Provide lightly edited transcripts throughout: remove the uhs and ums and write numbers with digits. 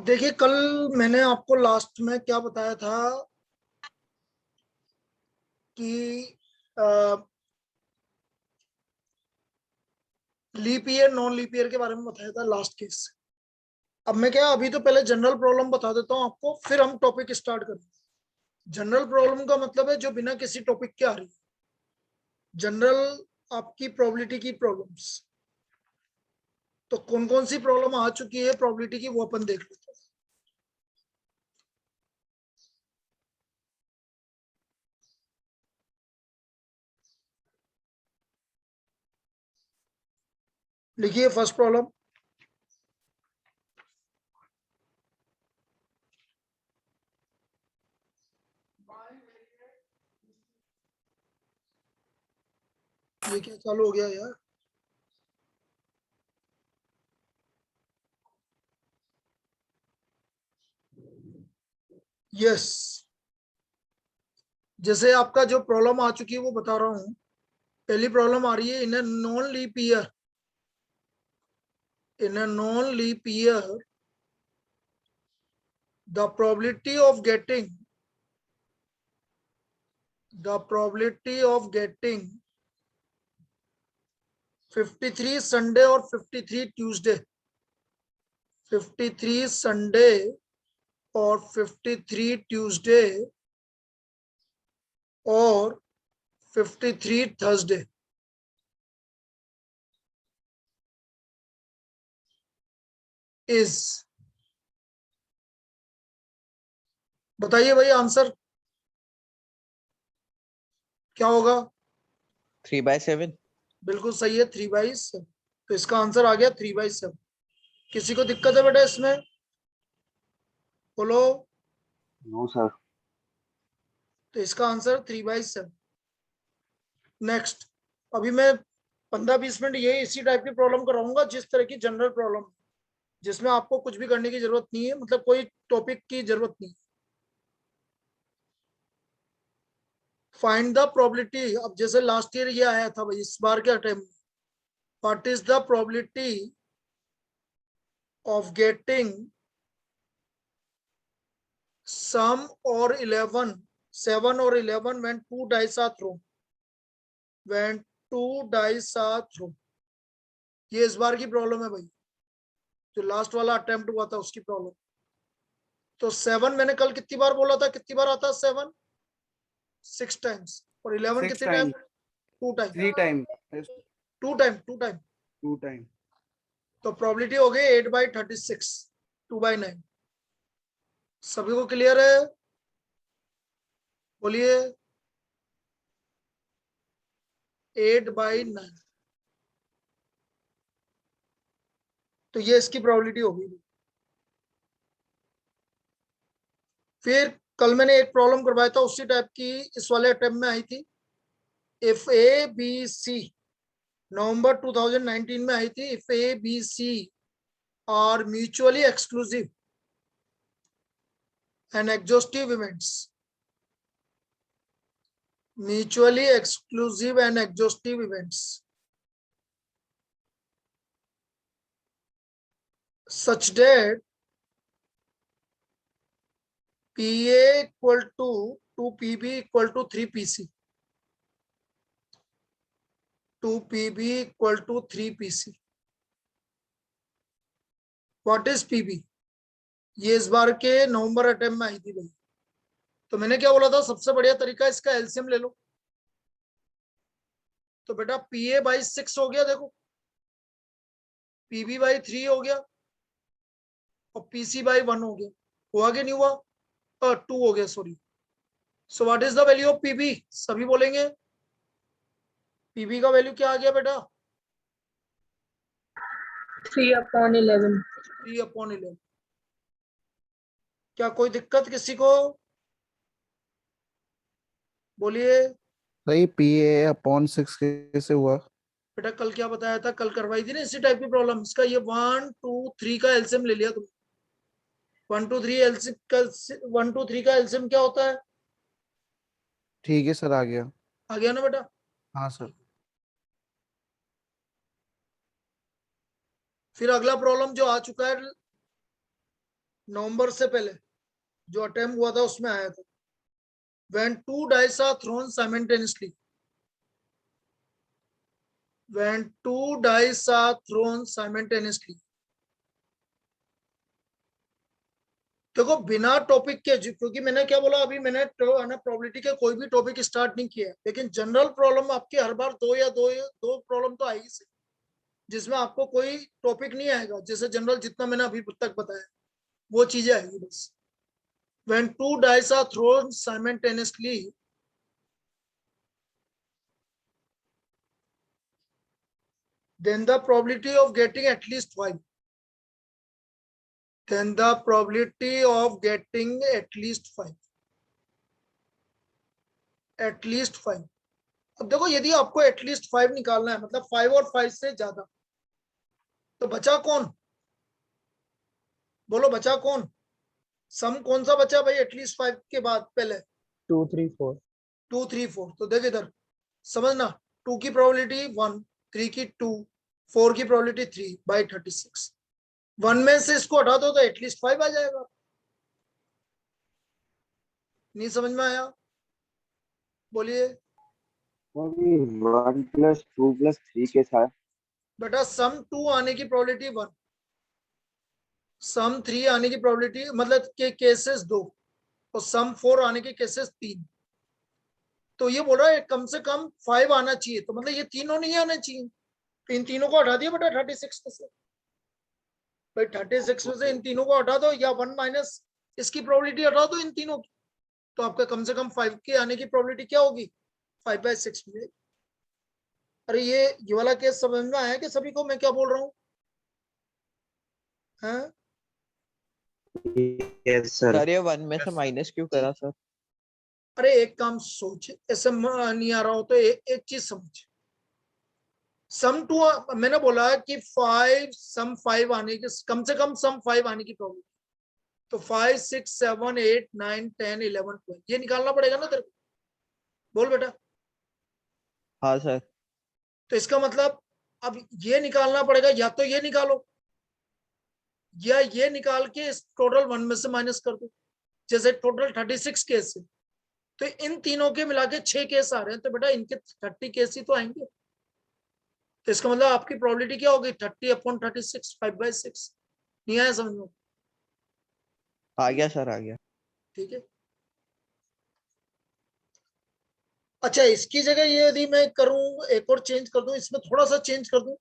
देखिए, कल मैंने आपको लास्ट में क्या बताया था कि leap year non leap year के बारे में बताया था लास्ट केस। अब मैं क्या अभी तो पहले जनरल प्रॉब्लम बता देता हूँ आपको, फिर हम टॉपिक स्टार्ट करेंगे। जनरल प्रॉब्लम का मतलब है जो बिना किसी टॉपिक के आ रही है। जनरल आपकी प्रोबेबिलिटी की प्रॉब्लम्स। तो कौन कौन सी प्रॉब्लम आ चुकी है प्रोबेबिलिटी की, वो अपन देख लेते हैं। लिखिए फर्स्ट प्रॉब्लम। ये क्या चालू हो गया यार? यस, जैसे आपका जो प्रॉब्लम आ चुकी है वो बता रहा हूँ। पहली प्रॉब्लम आ रही है, in non leap year, in a non-leap year, the probability of getting 53 Sunday और 53 ट्यूसडे, 53 संडे और 53 ट्यूसडे और 53 थर्सडे इज, बताइए भाई आंसर क्या होगा? 3/7। बिल्कुल सही है, 3/7। तो इसका आंसर आ गया 3/7। किसी को दिक्कत है बेटा इसमें? बोलो। No sir. तो इसका आंसर 3/7। नेक्स्ट, अभी मैं 15-20 मिनट ये इसी टाइप की प्रॉब्लम कराऊंगा जिस तरह की जनरल प्रॉब्लम, जिसमें आपको कुछ भी करने की जरूरत नहीं है, मतलब कोई टॉपिक की जरूरत नहीं। फाइंड द प्रोबेबिलिटी, अब जैसे लास्ट ईयर ये आया था भाई, इस बार के अटेम्प्ट में, what is the probability of getting sum और 11, 7 और 11 when 2 dice are thrown, when 2 dice are thrown. ये इस बार की प्रॉब्लम है भाई, जो लास्ट वाला अटेम्प्ट हुआ था उसकी प्रॉब्लम। तो 7 मैंने कल कितनी बार बोला था, कितनी बार आता है 7? 6 टाइम्स। और 11 6 कितने time? Time, 2 time. 3 time, 2 time, 2 time. 2 time. तो प्रोबेबिलिटी हो गई 8/36, 2/9। सभी को क्लियर है? बोलिए। 8/9। तो ये इसकी प्रोबेबिलिटी होगी। फिर कल मैंने एक प्रॉब्लम करवाया था उसी टाइप की, इस वाले अटेम्प्ट में आई थी। इफ ए बी सी, नवंबर 2019 में आई थी। If A B C are mutually exclusive and exhaustive events, mutually exclusive and exhaustive events such that PA equal to 2PB equal to 3PC, 2PB equal to 3PC. What is PB? ये इस बार के नवंबर attempt में आई थी भाई। तो मैंने क्या बोला था, सबसे बढ़िया तरीका इसका एलसीएम ले लो। तो बेटा PA/6 हो गया, देखो PB/3 हो गया और PC/1 हो गया। हुआ कि नहीं हुआ? 2 हो गया, sorry. So what is the value of PB? सभी बोलेंगे पीबी का वैल्यू क्या आ गया बेटा? 3/11। 3/11। क्या कोई दिक्कत किसी को? बोलिए। सही। PA/6 कैसे हुआ? बेटा कल क्या बताया था, कल करवाई थी ना इसी टाइप की प्रॉब्लम। इसका ये 1 2 3 का एलसीएम ले लिया तुम। 1 2 3 एलसीएम का, 1 2 3 का एलसीएम क्या होता है? ठीक है सर, आ गया। आ गया ना बेटा? हाँ सर। फिर अगला प्रॉब्लम जो आ चुका है, नवंबर से पहले जो अटेम्प्ट हुआ था उसमें आया था। when two dice are thrown simultaneously, when two dice are thrown simultaneously, देखो बिना टॉपिक के, क्योंकि मैंने क्या बोला अभी, मैंने प्रोबेबिलिटी के कोई भी टॉपिक स्टार्ट नहीं किया, लेकिन जनरल प्रॉब्लम आपके हर बार दो प्रॉब्लम तो आएगी से, जिसमें आपको कोई टॉपिक नहीं आएगा, जैसे जनरल जितना मैंने अभी तक बताया वो चीजें आएगी बस। when two dice are thrown simultaneously, then the probability of getting at least 5, then the probability of getting at least 5, at least 5। अब देखो यदि आपको एटलीस्ट 5 निकालना है, मतलब 5 और 5 से ज्यादा, तो बचा कौन, बोलो बचा कौन, सम कौन सा बचा भाई एटलीस्ट 5 के बाद पहले? 2 3 4 2 3 4। तो देख इधर समझना, 2 की प्रोबेबिलिटी 1, 3 की 2, 4 की प्रोबेबिलिटी 3 बाई 36। 1 में से इसको हटा दो तो एटलीस्ट 5 आ जाएगा। नहीं समझ में आया? बोलिए। अभी 1 + 2 + 3 के साथ बेटा सम 2 आने की प्रोबेबिलिटी 1, सम 3 आने की प्रोबेबिलिटी, मतलब के केसेस 2, और सम 4 आने के केसेस 3। तो ये बोल रहा है कम से कम 5 आना चाहिए, तो मतलब ये तीनों नहीं आना चाहिए, तो इन तीनों को हटा दिया बेटा 36 में से। भाई 36 में से इन तीनों को हटा दो, या 1 माइनस इसकी प्रोबेबिलिटी हटा दो इन तीनों की, तो आपका कम से कम 5 के आने की प्रोबेबिलिटी क्या होगी? 5/6 में। अरे ये वाला केस समझ में आया कि सभी को मैं क्या बोल रहा हूँ? हाँ? Yes sir. सर ये 1 में से माइनस क्यों करा सर? अरे एक काम सोच, ऐसे नहीं आ रहा हो तो एक चीज समझ। सम 2 मैंने बोला कि 5 सम 5 आने की, कम से कम सम 5 आने की प्रोबेबिलिटी, तो 5 6 7 8 9 10 11 12 ये निकालना पड़ेगा ना तेरे को। बोल बेटा। हाँ सर। तो इसका मतलब अब ये निकालना पड़ेगा, या तो ये निकालो या ये निकाल के इस टोटल 1 में से माइनस कर दो। जैसे टोटल 36 केस है, तो इन तीनों के मिला के 6 केस आ रहे हैं, तो बेटा इनके 30 केस ही तो आएंगे। तो इसका मतलब आपकी प्रोबेबिलिटी क्या होगी? 30/36, 5/6। नहीं आया समझ में? आ गया सर, आ गया। ठीक है। अच्छा इसकी जगह ये यदि मैं करूं, एक और चेंज कर दूं, इसमें थोड़ा सा चेंज कर दूं,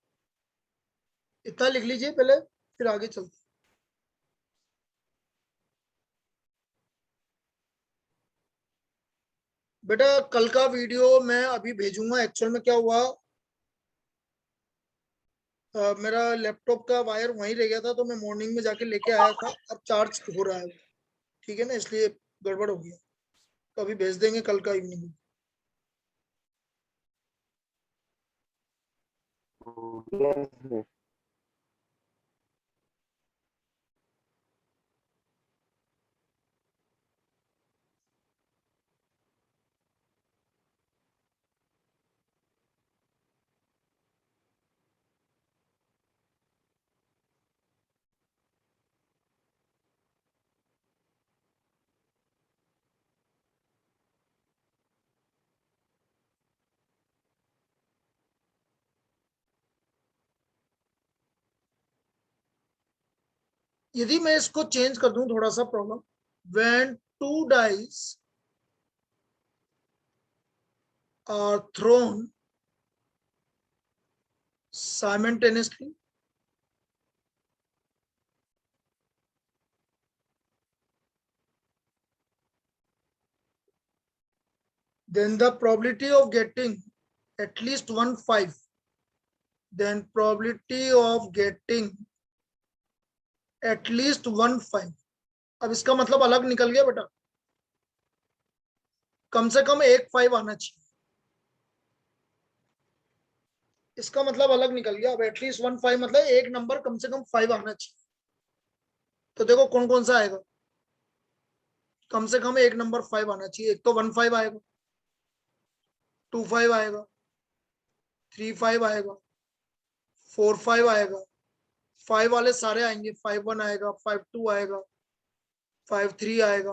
इतना लिख लीजिए पहले, फिर आगे चलते। बेटा कल का वीडियो मैं अभी भेजूंगा। एक्चुअल में क्या हुआ, मेरा लैपटॉप का वायर वहीं रह गया था, तो मैं मॉर्निंग में जाके लेके आया था, अब चार्ज हो रहा है वो, ठीक है ना, इसलिए गड़बड़ हो गया। तो अभी भेज देंगे कल का इवनिंग में। यस यदि मैं इसको चेंज कर दूं थोड़ा सा problem, when two dice are thrown simultaneously, then the probability of getting at least 1 5, then probability of getting at least 1 5। अब इसका मतलब अलग निकल गया बेटा, कम से कम एक 5 आना चाहिए, इसका मतलब अलग निकल गया। अब एटलीस्ट 1 5 मतलब एक नंबर कम से कम 5 आना चाहिए। तो देखो कौन कौन सा आएगा, कम से कम एक नंबर 5 आना चाहिए। एक तो 1 5 आएगा, 2 5 आएगा, 3 5 आएगा, 4 5 आएगा, 5 वाले सारे आएंगे, 5 1 आएगा, 5 2 आएगा, 5 3 आएगा,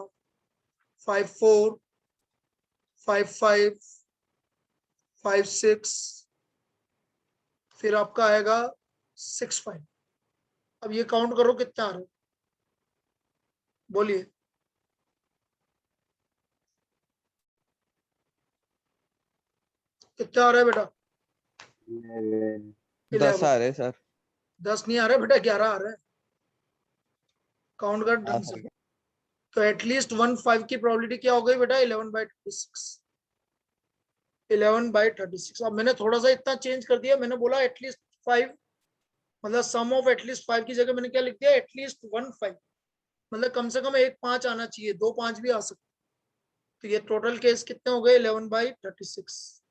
5 4, 5 5, 5 6, फिर आपका आएगा 6 5। अब ये काउंट करो कितने आ रहे हैं, बोलिए। कितने आ रहे हैं बेटा? 10 11। आ रहे सर। 10 नहीं आ रहे बेटा, 11 आ रहे हैं। काउंट कर हाँ ढंग से। सर। तो एटलीस्ट 1 5 की प्रोबेबिलिटी क्या हो गई बेटा? 11/36। 11/36। अब मैंने थोड़ा सा इतना चेंज कर दिया, मैंने बोला एटलीस्ट 5, मतलब सम ऑफ एटलीस्ट 5 की जगह मैंने क्या लिख दिया? एटलीस्ट 1 5। मतलब कम से कम एक 5 आना चाहिए, 2 5 भी आ सकते। तो ये टोटल केस कितने हो गए? 11/36।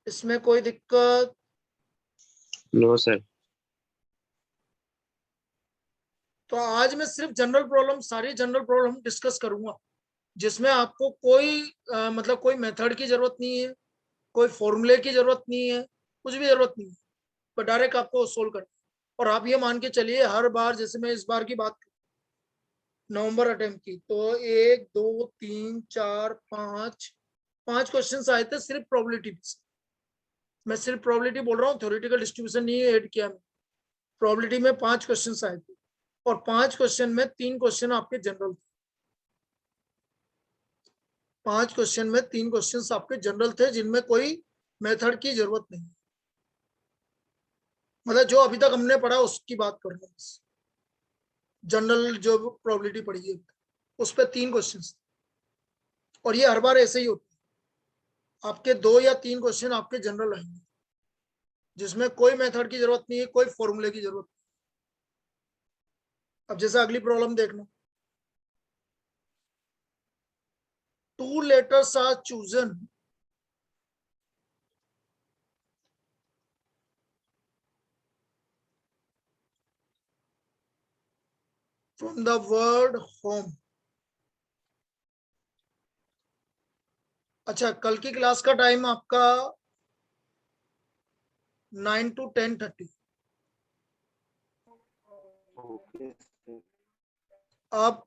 इसमें कोई दिक्कत? No sir. तो आज मैं सिर्फ जनरल प्रॉब्लम, सारी जनरल प्रॉब्लम डिस्कस करूंगा, जिसमें आपको कोई मतलब कोई मेथड की जरूरत नहीं है, कोई फॉर्मूले की जरूरत नहीं है, कुछ भी जरूरत नहीं है, पर डायरेक्ट आपको सोल्व करना। और आप ये मान के चलिए, हर बार जैसे मैं इस बार की बात नवंबर अटेम्प्ट की, तो 1 2 3 4 5 5 क्वेश्चन आए थे सिर्फ प्रोबेबिलिटी। मैं सिर्फ प्रोबेबिलिटी बोल रहा हूँ, थ्योरेटिकल डिस्ट्रीब्यूशन नहीं ऐड किया मैं। प्रोबेबिलिटी में 5 क्वेश्चन आए थे, और 5 क्वेश्चन में 3 क्वेश्चन आपके जनरल थे। 5 क्वेश्चन में 3 क्वेश्चन आपके जनरल थे, जिनमें कोई मेथड की जरूरत नहीं। मतलब जो अभी तक हमने पढ़ा उसकी बात कर रहा हूँ, जनरल जो प्रोबेबिलिटी पढ़ी है उस पर 3 क्वेश्चन। और ये हर बार ऐसे ही होता है, आपके 2 या 3 क्वेश्चन आपके जनरल आएंगे, जिसमें कोई मेथड की जरूरत नहीं है, कोई फॉर्मूले की जरूरत नहीं। अब जैसे अगली प्रॉब्लम देखना। 2 letters are chosen from the word home। अच्छा, कल की क्लास का टाइम आपका 9 to 10:30। ओके। आप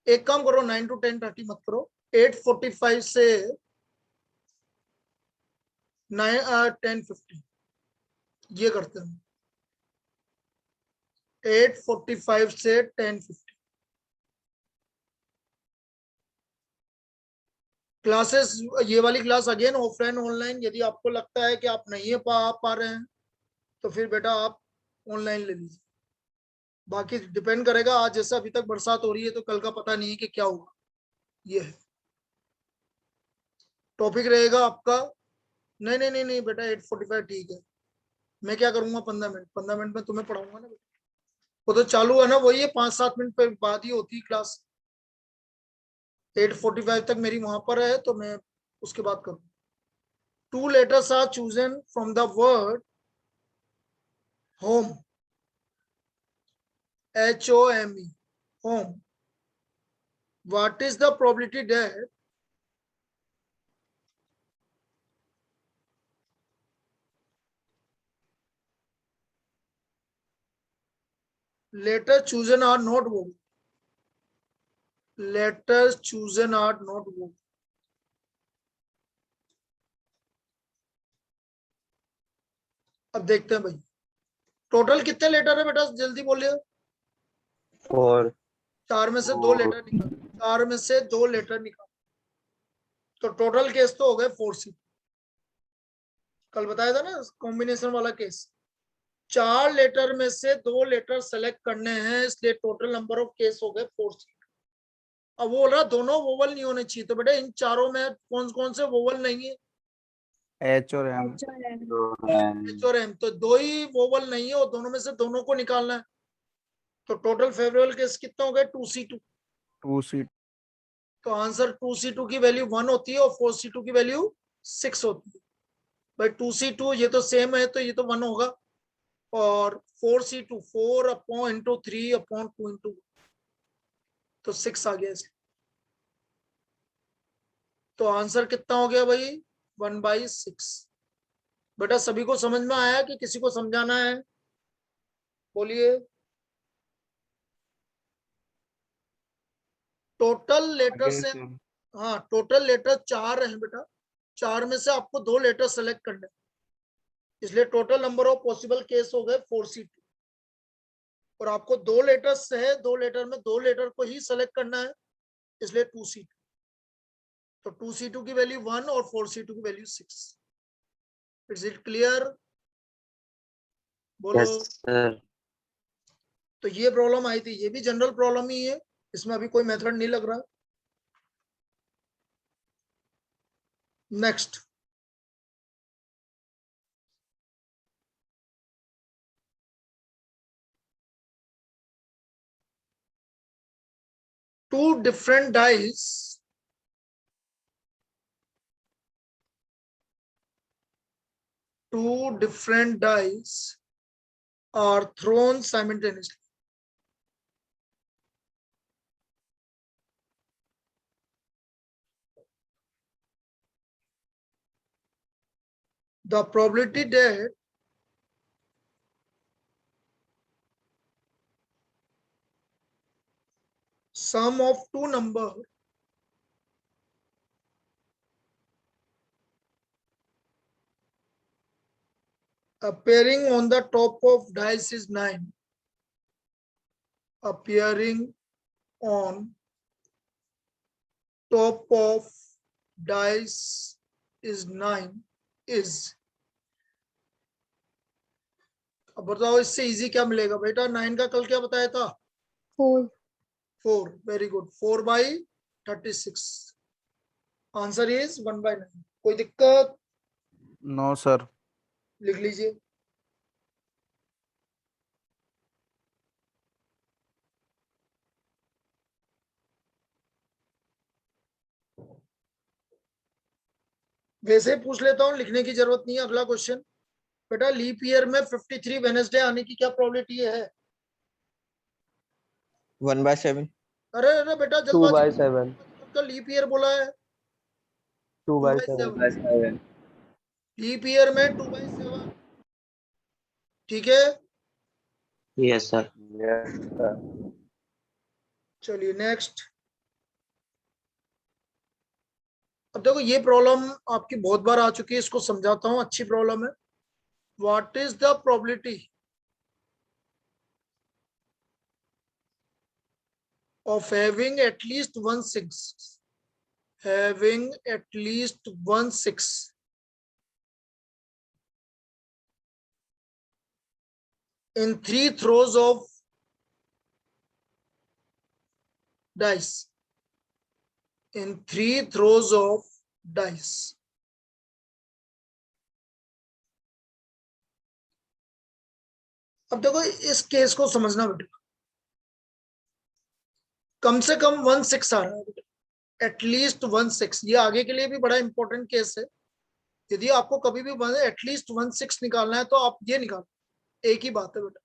एक काम करो, 9 to 10:30 मत करो, 8:45 से 10:50 ये करते हैं। 8:45 से 10:50 क्लासेस। ये वाली क्लास अगेन ऑफलाइन ऑनलाइन, यदि आपको लगता है कि आप नहीं पा रहे हैं तो फिर बेटा आप ऑनलाइन ले लीजिए। बाकी डिपेंड करेगा, आज जैसे अभी तक बरसात हो रही है तो कल का पता नहीं है कि क्या होगा। ये है टॉपिक रहेगा आपका। नहीं नहीं नहीं नहीं बेटा, 8:45 ठीक है। मैं क्या करूंगा, 15 मिनट में तुम्हें पढ़ाऊंगा ना। वो तो चालू है ना, वही है, 5 7 मिनट पे बाद ही होती है क्लास। 8:45 तक मेरी वहां पर है, तो मैं उसके बाद करूँ। 2 letters are chosen from the word home, HOME, home. What is the probability that letters chosen are not vowel? Letters chosen are not vowel. अब देखते हैं भाई, टोटल कितने लेटर है बेटा, जल्दी बोलिए। 4। 4 में से 2 लेटर निकाल, 4 में से 2 लेटर निकाल, तो टोटल केस तो हो गए 4C। कल बताया था ना कॉम्बिनेशन वाला केस। 4 लेटर में से 2 लेटर सेलेक्ट करने हैं, इसलिए टोटल नंबर ऑफ केस हो गए 4C। अब वो बोल रहा दोनों वोवल नहीं होने चाहिए, तो बेटा इन चारों में कौन कौन से वोवल नहीं है? एच और एम। एच और एम, तो 2 ही वोवल नहीं है, और दोनों में से दोनों को निकालना है। तो टोटल फेवरेबल केस कितना हो गए? 2C2। 2C। तो आंसर 2C2 की वैल्यू 1 होती है, और 4C2 की वैल्यू 6 होती है। भाई 2C2 ये तो सेम है, तो ये तो 1 होगा, और 4C2 4 upon into 3 upon 2 into, तो 6 आ गया इसलिए। तो आंसर कितना हो गया भाई? 1/6। बेटा सभी को समझ में आया कि किसी को समझाना है? बोलिए। टोटल लेटर आगे से, सर हाँ टोटल लेटर 4 है बेटा, 4 में से आपको 2 लेटर सेलेक्ट करने हैं। इसलिए total number of possible case हो गए 4C2, और आपको 2 लेटर्स है, 2 लेटर में 2 लेटर को ही सेलेक्ट करना है, इसलिए 2C2। तो 2C2 की वैल्यू 1 और 4C2 की वैल्यू 6। Is it clear? बोलो। Yes sir. तो ये प्रॉब्लम आई थी, ये भी जनरल प्रॉब्लम ही है, इसमें अभी कोई मेथड नहीं लग रहा। Next, two different dice are thrown simultaneously. The probability that sum of two numbers appearing on the top of dice is 9. Appearing on top of dice is 9 is. अब बताओ इससे इजी क्या मिलेगा बेटा? 9 का कल क्या बताया था? 4. 4. Very good. 4/36. Answer is 1/9. कोई दिक्कत? No sir. लिख लीजिए. वैसे ही पूछ लेता हूँ, लिखने की जरूरत नहीं है. अगला क्वेश्चन बेटा, लीप ईयर में 53 वेडनेसडे आने की क्या प्रोबेबिलिटी है? 1/7. अरे अरे बेटा 2 by जल्दबाजी, 7. तो लीप ईयर बोला है. 2 by 7. 2/7. लीप ईयर में 2/7. ठीक है, यस सर. Yes sir. चलिए नेक्स्ट. अब देखो ये प्रॉब्लम आपकी बहुत बार आ चुकी है, इसको समझाता हूँ, अच्छी प्रॉब्लम है. What is the probability of having at least 1 6, having at least 1 6 in 3 throws of dice, in 3 throws of dice. अब देखो इस केस को समझना बेटा, कम से कम 1 6 आ रहा है बेटा, एटलीस्ट 1 6. ये आगे के लिए भी बड़ा इंपॉर्टेंट केस है. यदि आपको कभी भी एटलीस्ट 1 6 निकालना है तो आप ये निकालो, एक ही बात है बेटा.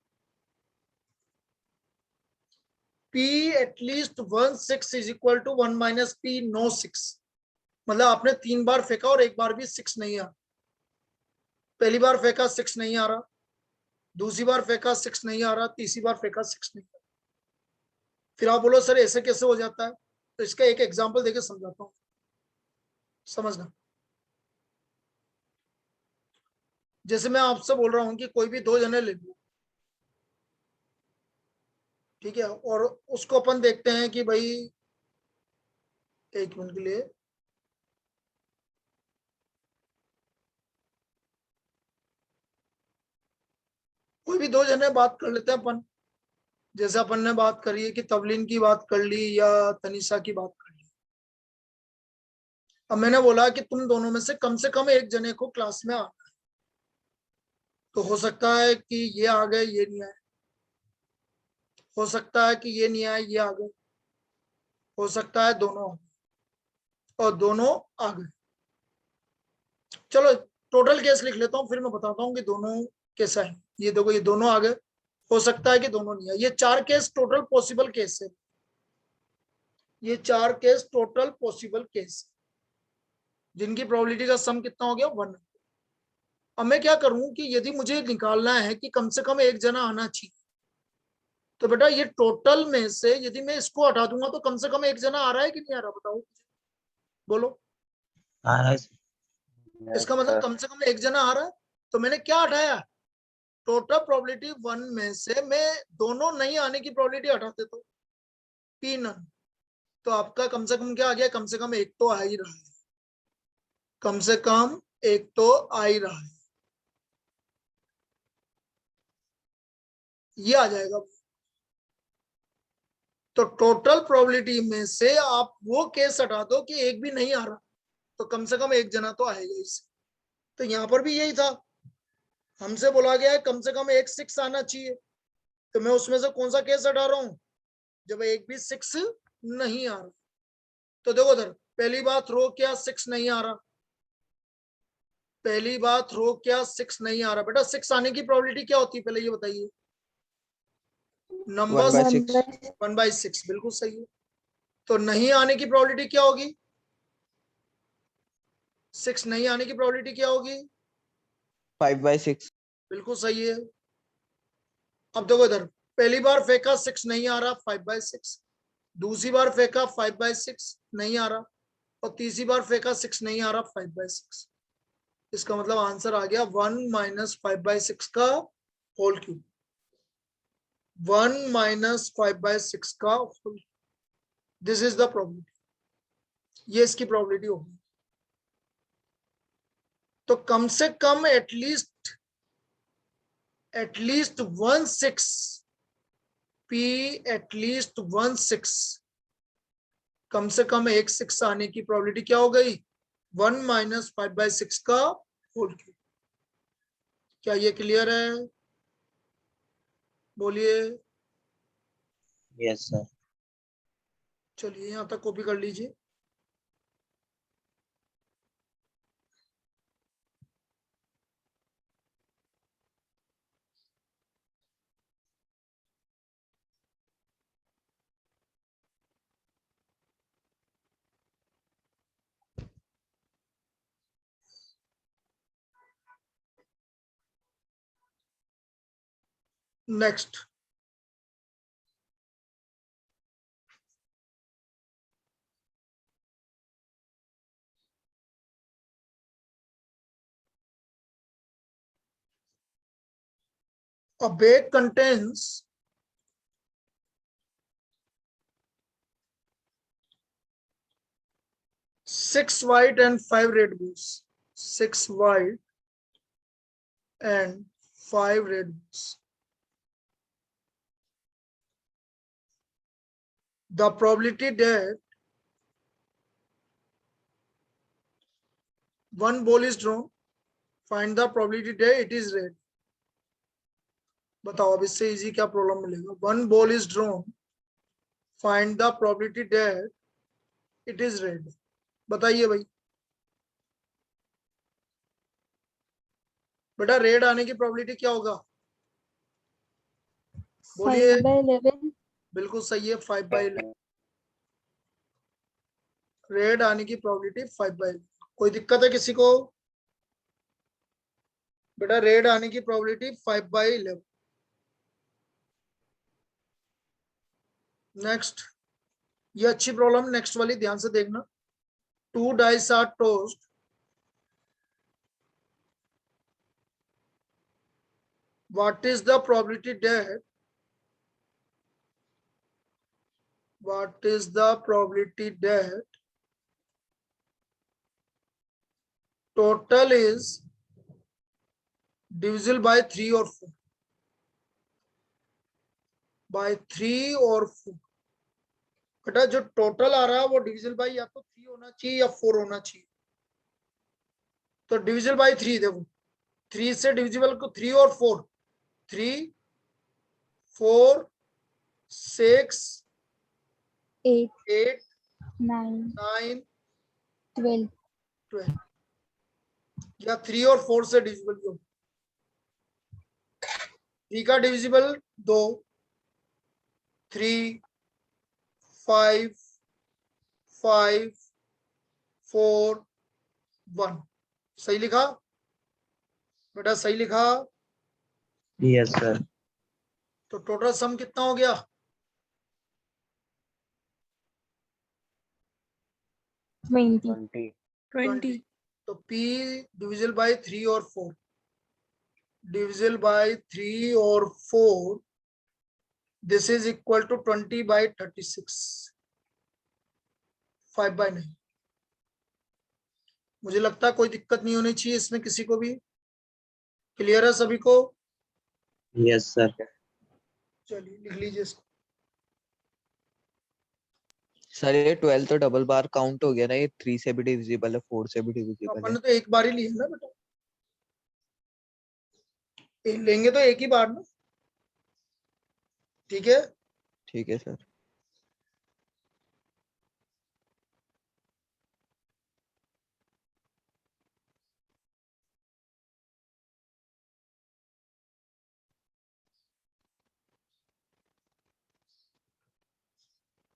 P at least 1 6 is equal to 1 minus P no 6. मतलब आपने 3 बार फेंका और एक बार भी 6 नहीं आ. पहली बार फेंका 6 नहीं आ रहा, दूसरी बार फेंका 6 नहीं आ रहा, तीसरी बार फेंका 6 नहीं आ रहा. फिर आप बोलो सर ऐसे कैसे हो जाता है? तो इसका एक एग्जांपल देके समझाता हूं, समझना. जैसे मैं आपसे बोल रहा हूं कि कोई भी 2 जने ले लो, ठीक है, और उसको अपन देखते हैं कि भाई, एक मिनट के लिए, कोई भी 2 जने बात कर लेते हैं अपन. जैसे अपन ने बात करी है कि तवलीन की बात कर ली या तनीषा की बात कर ली. अब मैंने बोला कि तुम दोनों में से कम एक जने को क्लास में आना है. तो हो सकता है कि ये आ गए, ये नहीं आए. हो सकता है कि ये नहीं आए, ये आ गए. हो सकता है दोनों आ गए, और दोनों आ गए. चलो टोटल केस लिख लेता हूँ, फिर मैं बताता हूँ कि दोनों कैसा है. ये देखो ये दोनों आ गए, हो सकता है कि दोनों नहीं आए. ये 4 केस टोटल पॉसिबल केस है. ये 4 केस टोटल पॉसिबल केस, जिनकी प्रोबेबिलिटी का सम कितना हो गया? 1. अब मैं क्या करूं कि यदि मुझे निकालना है कि कम से कम एक जना आना चाहिए, तो बेटा ये टोटल में से यदि मैं इसको हटा दूंगा तो कम से कम एक जना आ रहा है कि नहीं आ रहा, बताओ बोलो। इसका मतलब कम से कम एक जना आ रहा है। तो मैंने क्या हटाया, टोटल प्रोबेबिलिटी 1 में से मैं दोनों नहीं आने की प्रोबेबिलिटी हटा देता हूँ, पी नन। तो आपका कम से कम क्या आ गया, कम से कम एक तो आ ही रहा है, कम से कम एक तो आ ही रहा है, ये आ जाएगा। तो टोटल प्रोबेबिलिटी में से आप वो केस हटा दो कि एक भी नहीं आ रहा, तो कम से कम एक जना तो आएगा इससे। तो यहां पर भी यही था, हमसे बोला गया है कम से कम एक 6 आना चाहिए, तो मैं उसमें से कौन सा केस हटा रहा हूं, जब एक भी 6 नहीं आ रहा। तो देखो उधर पहली बात रो क्या 6 नहीं आ रहा, पहली बात रो क्या 6 नहीं आ रहा। बेटा 6 आने की प्रोबेबिलिटी क्या होती है पहले ये बताइए, नंबर 1/6 1/6, बिल्कुल सही है। तो नहीं आने की प्रोबेबिलिटी क्या होगी, 6 नहीं आने की प्रोबेबिलिटी क्या होगी, 5/6 बिल्कुल सही है। अब देखो इधर पहली बार फेंका 6 नहीं आ रहा, 5/6, दूसरी बार फेंका 5/6 नहीं आ रहा, और तीसरी बार फेंका 6 नहीं आ रहा, 5/6। इसका मतलब आंसर आ गया 1 - 5/6 का होल क्यूब, 1 - 5/6 का whole. This is the probability, ये इसकी प्रोबेबिलिटी होगी। तो कम से कम एटलीस्ट 1/6 p, एटलीस्ट 1/6, कम से कम एक 6 आने की प्रोबेबिलिटी क्या हो गई, 1 - 5/6 का होल क्यूब। क्या ये क्लियर है, बोलिए। Yes sir. चलिए यहां तक कॉपी कर लीजिए। Next, a bag contains 6 white and 5 red balls, 6 white and 5 red balls. The probability that one ball is drawn, find the probability that it is red. बताओ अब इससे इजी क्या प्रॉब्लम मिलेगा, one ball is drawn, find the probability that it is red. बताइए भाई, बेटा red आने की प्रोबेबिलिटी क्या होगा, बोलिए। 5/11। बिल्कुल सही है, 5/11। रेड आने की प्रोबेबिलिटी 5/11। कोई दिक्कत है किसी को, बेटा रेड आने की प्रोबेबिलिटी 5/11। नेक्स्ट, ये अच्छी प्रॉब्लम, नेक्स्ट वाली ध्यान से देखना। 2 dice are tossed, what is the probability that total is divisible by 3 or 4, by 3 or 4। बेटा जो टोटल आ रहा है वो डिविजिबल बाय या तो 3 होना चाहिए या 4 होना चाहिए। तो डिविजिबल बाय 3, देखो 3 से डिविजिबल को 3 और 4, 3 4 6 8, 8 9, 9 12। 12, या 3 और 4 से डिविजिबल भी हो। 3 का डिविजिबल 2, 3 5 5 4 1। सही लिखा बेटा, सही लिखा। Yes sir. तो टोटल सम कितना हो गया? 20. 20. तो P डिविजल बाय 3 और 4, डिविजल बाय 3 और 4, दिस इज इक्वल टू 20/36, 5/9। मुझे लगता है कोई दिक्कत नहीं होनी चाहिए इसमें किसी को भी। क्लियर है सभी को? Yes, sir. चलिए लिख लीजिए इसको। सर ये 12 तो डबल बार काउंट हो गया ना, ये 3 से भी डिविजिबल है, 4 से भी तो डिविजिबल अपन है। ने तो एक बार ही लिया ना बेटा, लेंगे तो एक ही बार ना। ठीक है, ठीक है sir.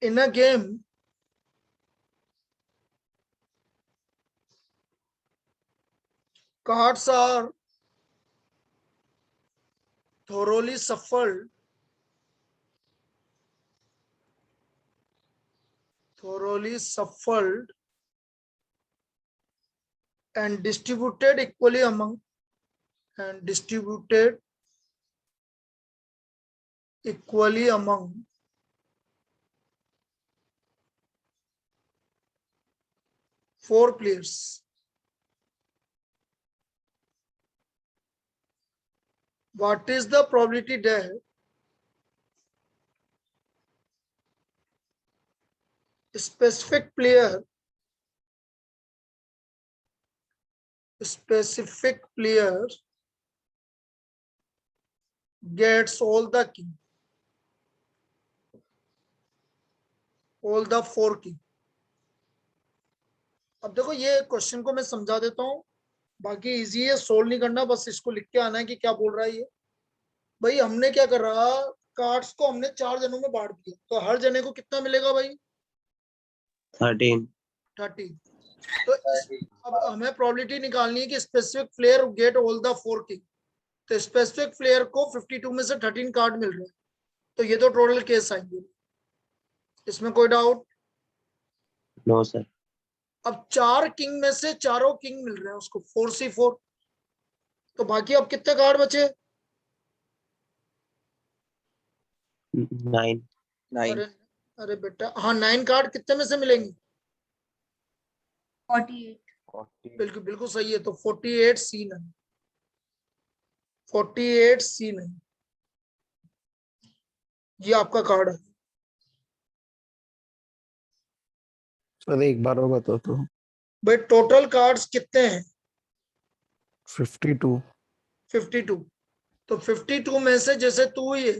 in a game cards are thoroughly shuffled and distributed equally among 4 players. What is the probability that a specific player gets all the 4 king? अब देखो ये क्वेश्चन को मैं समझा देता हूं, बाकी इजी है, सोल्व नहीं करना, बस इसको लिख के आना है कि क्या बोल रहा है ये। भाई हमने क्या कर रहा, कार्ड्स को हमने 4 जनों में बांट दिया, तो हर जने को कितना मिलेगा भाई? 13. 30। तो अब हमें प्रोबेबिलिटी निकालनी है कि specific player get all the 4 king. तो स्पेसिफिक प्लेयर को 52 में से 13 कार्ड मिल रहे हैं, तो ये तो टोटल केस आएंगे, इसमें कोई डाउट? No, sir. अब 4 किंग में से चारों किंग मिल रहे हैं उसको, 4C4। तो बाकी अब कितने कार्ड बचे? 9. 9। अरे बेटा, हाँ 9 कार्ड कितने में से मिलेंगे? 48. बिल्कुल बिल्कुल सही है। तो 48C9, 48C9 ये आपका कार्ड है। सर एक बार और बताओ तो। भाई टोटल कार्ड्स कितने हैं? 52। 52। तो 52 में से जैसे तू ये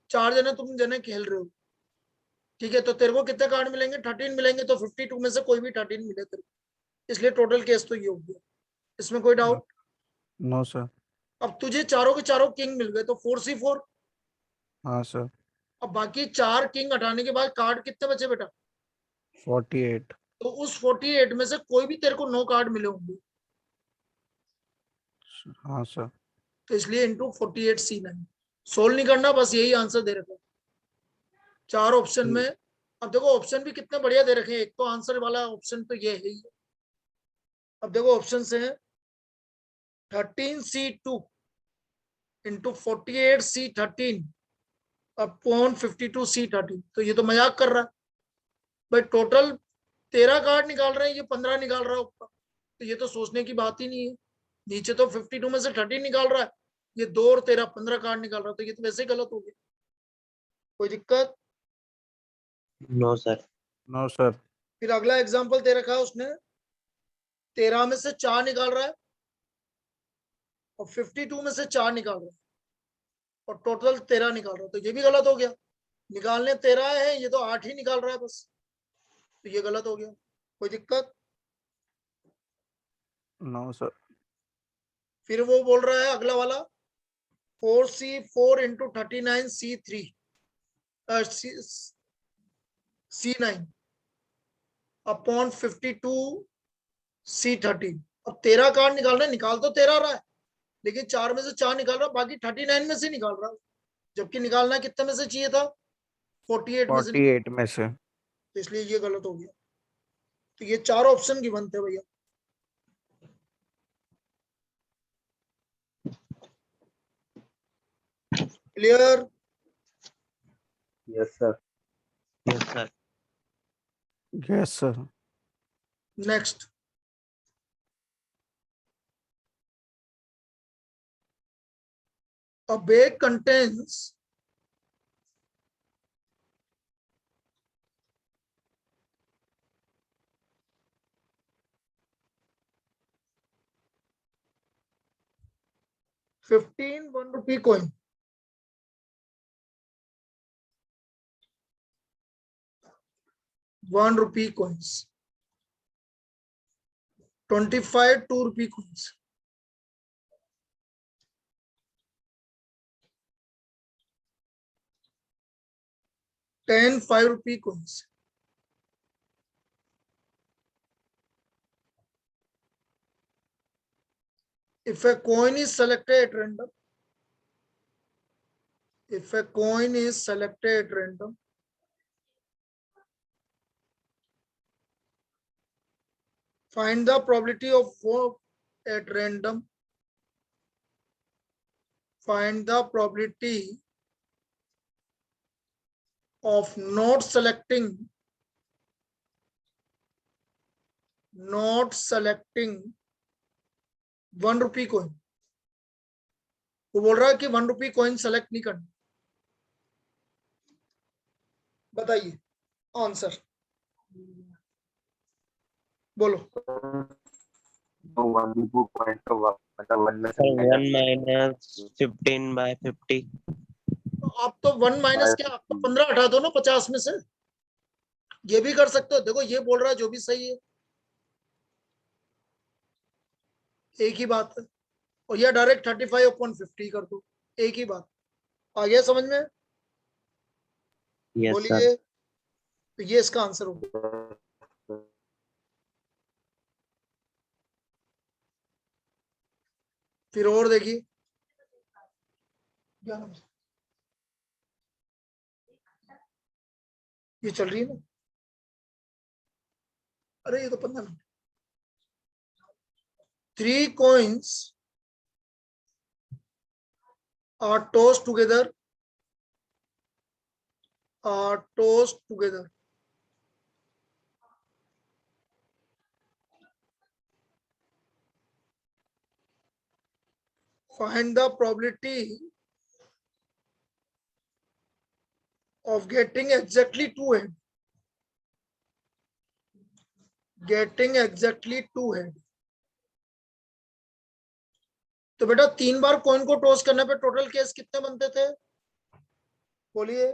4 जने तुम जने खेल रहे हो, ठीक है, तो तेरे को कितने कार्ड मिलेंगे? 13 मिलेंगे। तो 52 में से कोई भी 13 मिले तेरे को, इसलिए टोटल केस तो ये हो गया। इसमें कोई डाउट? No sir. अब तुझे चारों के चारों किंग मिल गए, तो 4C4। हाँ सर। अब बाकी 4 किंग हटाने के बाद कार्ड कितने बचे बेटा? 48। तो उस 48 में से कोई भी तेरे को 9 कार्ड मिले होंगे, हाँ सर। तो इसलिए इंटू 48C9। सोल्व नहीं करना, बस यही आंसर दे रखा है 4 ऑप्शन में। अब देखो ऑप्शन भी कितने बढ़िया दे रखे हैं, एक तो आंसर वाला ऑप्शन तो ये है ही। अब देखो ऑप्शन से है 13C2 into 48C13 upon 52C13। तो ये तो मजाक कर रहा है भाई, टोटल 13 कार्ड निकाल रहे हैं, ये 15 निकाल रहा है ऊपर, तो ये तो सोचने की बात ही नहीं है। नीचे तो 52 में से 13 निकाल रहा है, ये 2 और 13 15 कार्ड निकाल रहा है, तो ये तो वैसे ही गलत हो गया। कोई दिक्कत? No, sir. No sir. फिर अगला एग्जांपल दे रखा है उसने, 13 में से 4 निकाल रहा है और 52 में से 4 निकाल रहा है और टोटल 13 निकाल रहा है, तो ये भी गलत हो गया। निकालने 13 है, ये तो 8 ही निकाल रहा है बस, तो ये गलत हो गया। कोई दिक्कत? No sir. फिर वो बोल रहा है अगला वाला 4C4 into 39C3 C9 upon 52C13। अब 13 कार्ड निकालना है, निकाल तो 13 रहा है, लेकिन 4 में से 4 निकाल रहा है, बाकी 39 में से निकाल रहा है। जबकि निकालना कितने में से चाहिए था, 48 में से, 48 में से। तो इसलिए ये गलत हो गया। तो ये 4 ऑप्शन गिवन थे भैया। Clear? Yes, sir. Yes, sir. Yes, sir. Next, a bag contains 15 1 rupee coin. ₹1 coins, 25 2 rupee coins, 10 5 rupee coins. If a coin is selected at random, if a coin is selected at random, find the probability of work at random. Find the probability of not selecting 1 rupee coin. वो बोल रहा है कि 1 rupee coin select नहीं करना। बताइए answer, बोलो। तो 1 पॉइंट का मतलब 1 में से 1 minus 15 by 50. आप तो 1 माइनस क्या, आप तो 15 हटा दो ना 50 में से, ये भी कर सकते हो। देखो ये बोल रहा है जो भी सही है, एक ही बात है। और ये डायरेक्ट 35/50 कर दो, एक ही बात। आ गया समझ में? Yes, sir. बोलिए, तो ये इसका आंसर होगा। फिर और देखिए, ये चल रही है ना, अरे ये तो 15 minute. 3 coins are tossed together, are tossed together. Find the probability of getting exactly 2 head. Getting exactly 2 head. तो बेटा 3 बार कॉइन को टॉस करने पे टोटल केस कितने बनते थे? बोलिए,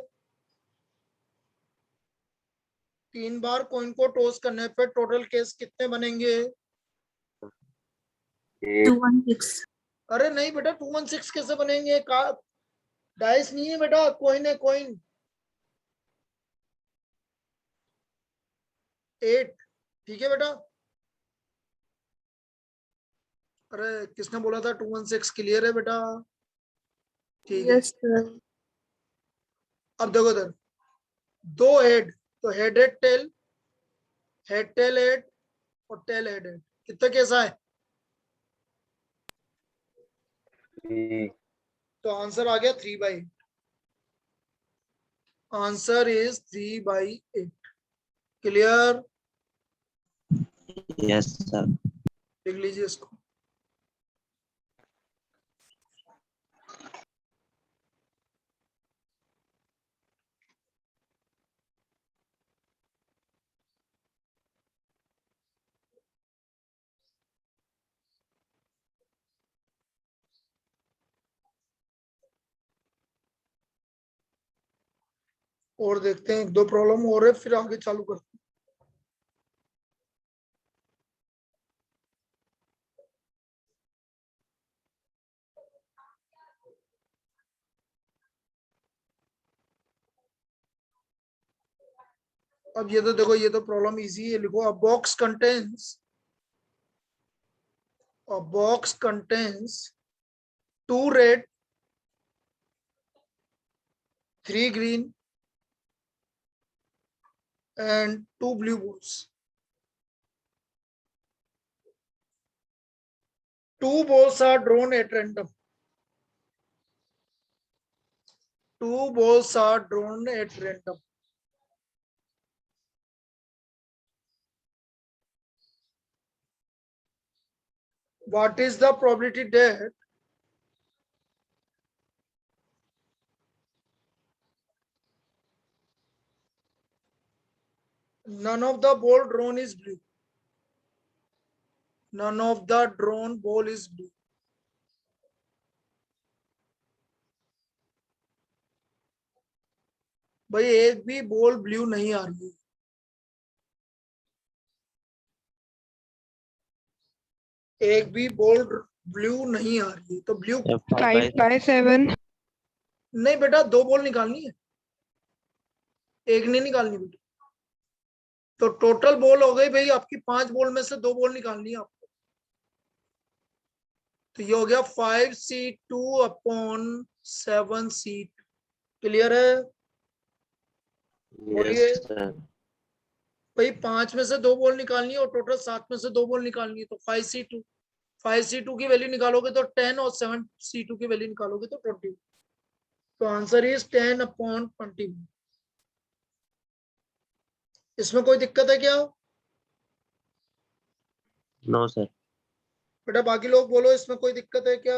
3 बार कॉइन को टॉस करने पे टोटल केस कितने बनेंगे? 216. अरे नहीं बेटा, 216 कैसे बनेंगे? डाइस नहीं है बेटा, कॉइन है, कॉइन। 8, ठीक है बेटा। अरे किसने बोला था 216? क्लियर है बेटा? ठीक है। Yes, sir. अब देखो इधर 2 हेड, तो head head tail, head tail head और टेल हेड हेड, कितना कैसा है? तो आंसर आ गया 3/8। Answer is 3/8। Clear? Yes, sir. लिख लीजिए इसको। और देखते हैं, 1-2 प्रॉब्लम और है, फिर आगे चालू करते हैं। अब ये तो देखो, ये तो प्रॉब्लम इजी है। लिखो, a box contains 2 red 3 green and 2 blue balls. 2 balls are drawn at random. 2 balls are drawn at random. What is the probability that none of the ball drawn is blue? None of the drawn ball is blue. भाई एक भी ball blue नहीं आ रही है. एक भी ball blue नहीं आ रही है. तो ब्लू 5 by 7. नहीं बेटा, 2 बॉल निकालनी है, एक नहीं निकालनी बेटा. तो टोटल बॉल हो गई भाई आपकी 5 बॉल में से 2 बॉल निकालनी है आपको. तो ये हो गया 5c2/7c2. क्लियर है? बोलिए. yes sir. भाई 5 में से 2 बॉल निकालनी है और टोटल 7 में से 2 बॉल निकालनी है. तो 5c2 की वैल्यू निकालोगे तो 10 और 7c2 की वैल्यू निकालोगे तो 20. तो आंसर इज 10/20. इसमें कोई दिक्कत है क्या No sir. बेटा? बाकी लोग बोलो, इसमें कोई दिक्कत है क्या?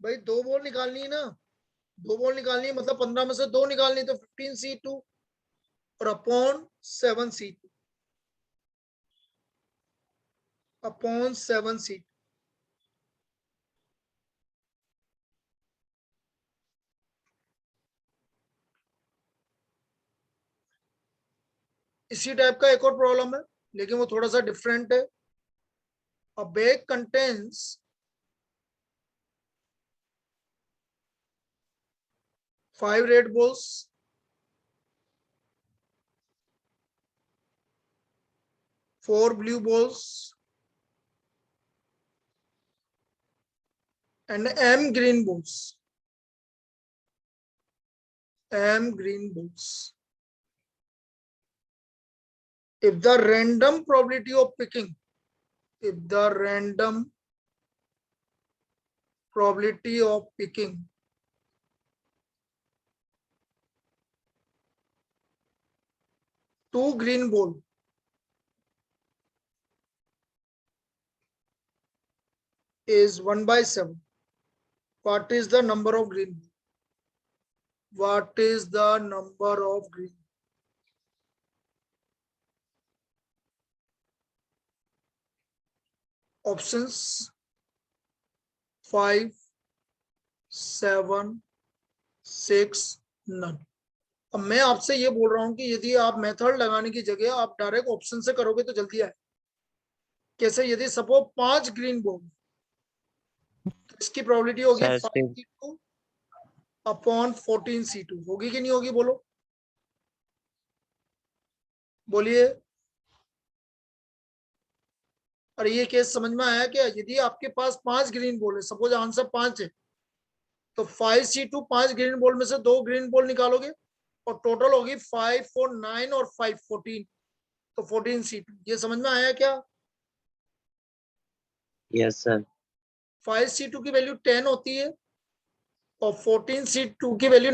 भाई 2 बॉल निकालनी है ना, 2 बॉल निकालनी है मतलब 15 में से 2 निकालनी है. तो 15c2 और अपॉन 7c2 अपॉन 7c2. इसी टाइप का एक और प्रॉब्लम है, लेकिन वो थोड़ा सा डिफरेंट है. अ bag contains 5 red balls, 4 blue balls and m green balls. M green balls. If the random probability of picking, if the random probability of picking two green ball is 1/7, what is the number of green? What is the number of green? Options 5, 7, 6, none. अब मैं आपसे ये बोल रहा हूं कि यदि आप मेथड लगाने की जगह आप डायरेक्ट ऑप्शन से करोगे तो जल्दी आए. कैसे? यदि सपोज 5 ग्रीन बॉल, तो इसकी प्रोबेबिलिटी होगी Sir, 5c2 अपॉन 14c2. होगी कि नहीं होगी? बोलो, बोलिए. और ये केस समझ में आया क्या? यदि आपके पास 5 ग्रीन बॉल है, सपोज आंसर 5 है, तो 5c2 5 ग्रीन बॉल में से 2 ग्रीन बॉल निकालोगे और टोटल होगी 5 4 9 और 5 14. तो 14c2. ये समझ में आया क्या? yes sir. 5c2 की वैल्यू 10 होती है और 14c2 की वैल्यू